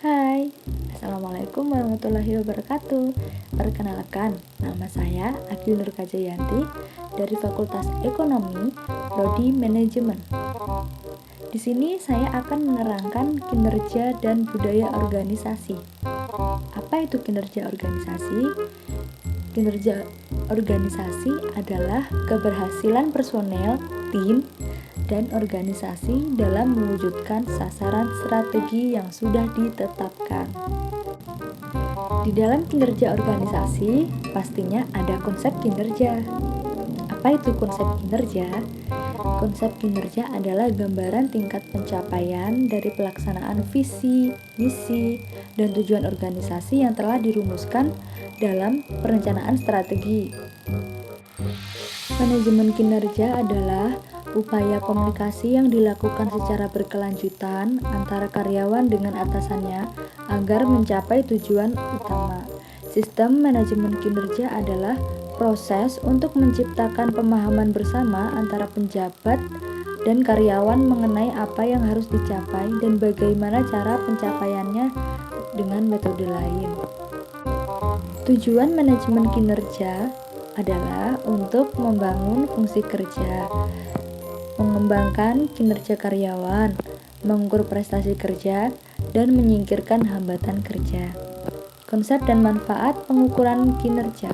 Hai, Assalamualaikum warahmatullahi wabarakatuh. Perkenalkan, nama saya Agi Nur Kajayanti dari Fakultas Ekonomi, Prodi Manajemen. Di sini saya akan menerangkan kinerja dan budaya organisasi. Apa itu kinerja organisasi? Kinerja organisasi adalah keberhasilan personel, tim, dan organisasi dalam mewujudkan sasaran strategi yang sudah ditetapkan. Di dalam kinerja organisasi, pastinya ada konsep kinerja. Apa itu konsep kinerja? Konsep kinerja adalah gambaran tingkat pencapaian dari pelaksanaan visi, misi, dan tujuan organisasi yang telah dirumuskan dalam perencanaan strategi. Manajemen kinerja adalah upaya komunikasi yang dilakukan secara berkelanjutan antara karyawan dengan atasannya agar mencapai tujuan utama. Sistem manajemen kinerja adalah proses untuk menciptakan pemahaman bersama antara penjabat dan karyawan mengenai apa yang harus dicapai dan bagaimana cara pencapaiannya dengan metode lain. Tujuan manajemen kinerja adalah untuk membangun fungsi kerja, mengembangkan kinerja karyawan, mengukur prestasi kerja, dan menyingkirkan hambatan kerja. Konsep dan manfaat pengukuran kinerja.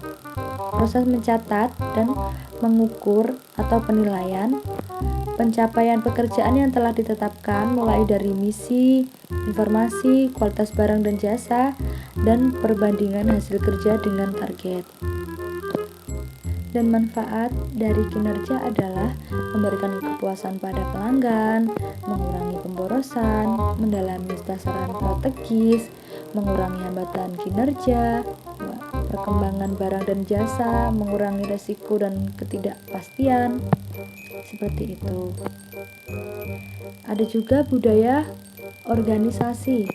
Proses mencatat dan mengukur atau penilaian pencapaian pekerjaan yang telah ditetapkan mulai dari misi, informasi, kualitas barang dan jasa, dan perbandingan hasil kerja dengan target. Dan manfaat dari kinerja adalah memberikan kepuasan pada pelanggan, mengurangi pemborosan, mendalami sasaran strategis, mengurangi hambatan kinerja, perkembangan barang dan jasa, mengurangi risiko dan ketidakpastian. Seperti itu. Ada juga budaya organisasi.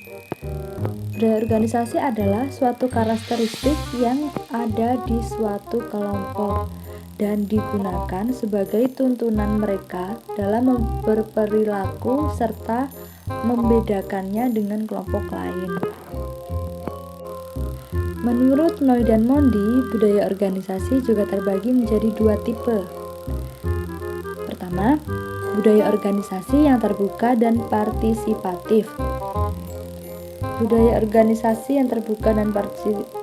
Budaya organisasi adalah suatu karakteristik yang ada di suatu kelompok dan digunakan sebagai tuntunan mereka dalam berperilaku serta membedakannya dengan kelompok lain. Menurut Noy dan Mondi, budaya organisasi juga terbagi menjadi dua tipe. Pertama, budaya organisasi yang terbuka dan partisipatif. Budaya organisasi yang terbuka dan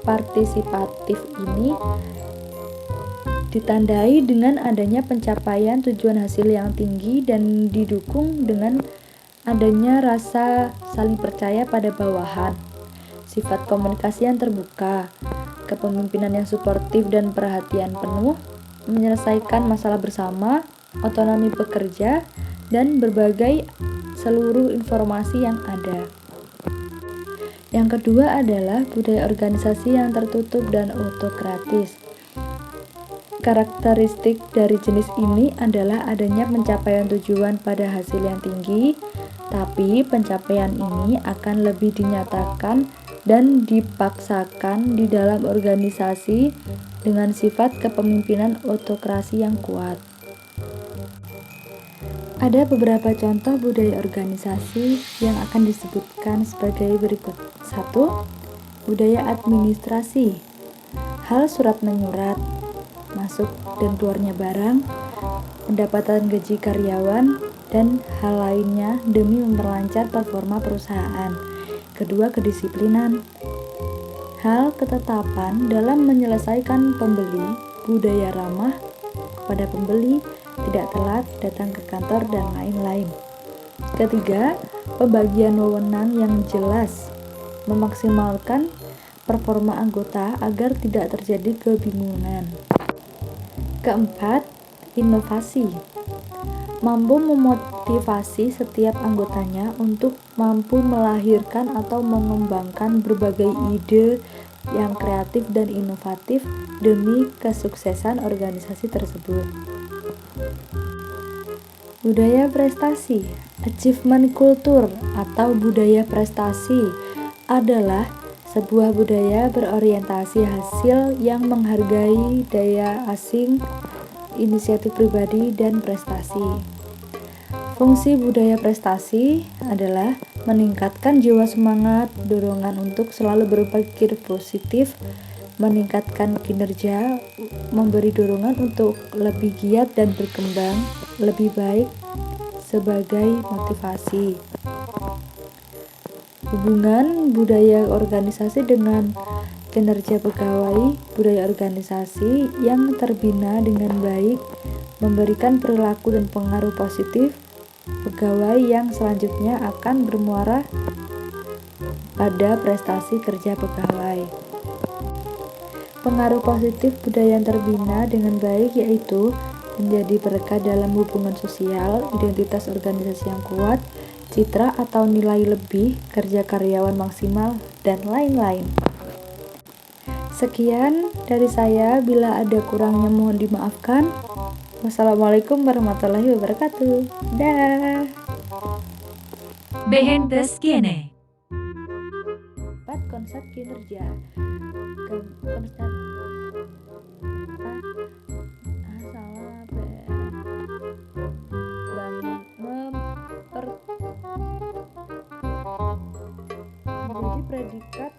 partisipatif ini ditandai dengan adanya pencapaian tujuan hasil yang tinggi dan didukung dengan adanya rasa saling percaya pada bawahan, sifat komunikasi yang terbuka, kepemimpinan yang suportif dan perhatian penuh, menyelesaikan masalah bersama, otonomi pekerja, dan berbagai seluruh informasi yang ada. Yang kedua adalah budaya organisasi yang tertutup dan autokratis. Karakteristik dari jenis ini adalah adanya pencapaian tujuan pada hasil yang tinggi, tapi pencapaian ini akan lebih dinyatakan dan dipaksakan di dalam organisasi dengan sifat kepemimpinan autokrasi yang kuat. Ada beberapa contoh budaya organisasi yang akan disebutkan sebagai berikut. 1. Budaya administrasi. Hal surat menyurat, masuk dan keluarnya barang, pendapatan gaji karyawan, dan hal lainnya demi memperlancar performa perusahaan. Kedua, kedisiplinan. Hal ketetapan dalam menyelesaikan pembeli, budaya ramah kepada pembeli, tidak telat datang ke kantor, dan lain-lain. Ketiga, pembagian wewenang yang jelas, memaksimalkan performa anggota agar tidak terjadi kebingungan. Keempat, inovasi, mampu memotivasi setiap anggotanya untuk mampu melahirkan atau mengembangkan berbagai ide yang kreatif dan inovatif demi kesuksesan organisasi tersebut. Budaya prestasi, achievement culture atau budaya prestasi adalah sebuah budaya berorientasi hasil yang menghargai daya asing, inisiatif pribadi, dan prestasi. Fungsi budaya prestasi adalah meningkatkan jiwa semangat, dorongan untuk selalu berpikir positif, meningkatkan kinerja, memberi dorongan untuk lebih giat dan berkembang lebih baik sebagai motivasi. Hubungan budaya organisasi dengan kinerja pegawai. Budaya organisasi yang terbina dengan baik memberikan perilaku dan pengaruh positif pegawai yang selanjutnya akan bermuara pada prestasi kerja pegawai. Pengaruh positif budaya yang terbina dengan baik yaitu menjadi berkah dalam hubungan sosial, identitas organisasi yang kuat, citra atau nilai lebih, kerja karyawan maksimal, dan lain-lain. Sekian dari saya, bila ada kurangnya mohon dimaafkan. Wassalamualaikum warahmatullahi wabarakatuh. Dah. Behentes Kiene. Konsep kinerja. Konsep menjadi predikat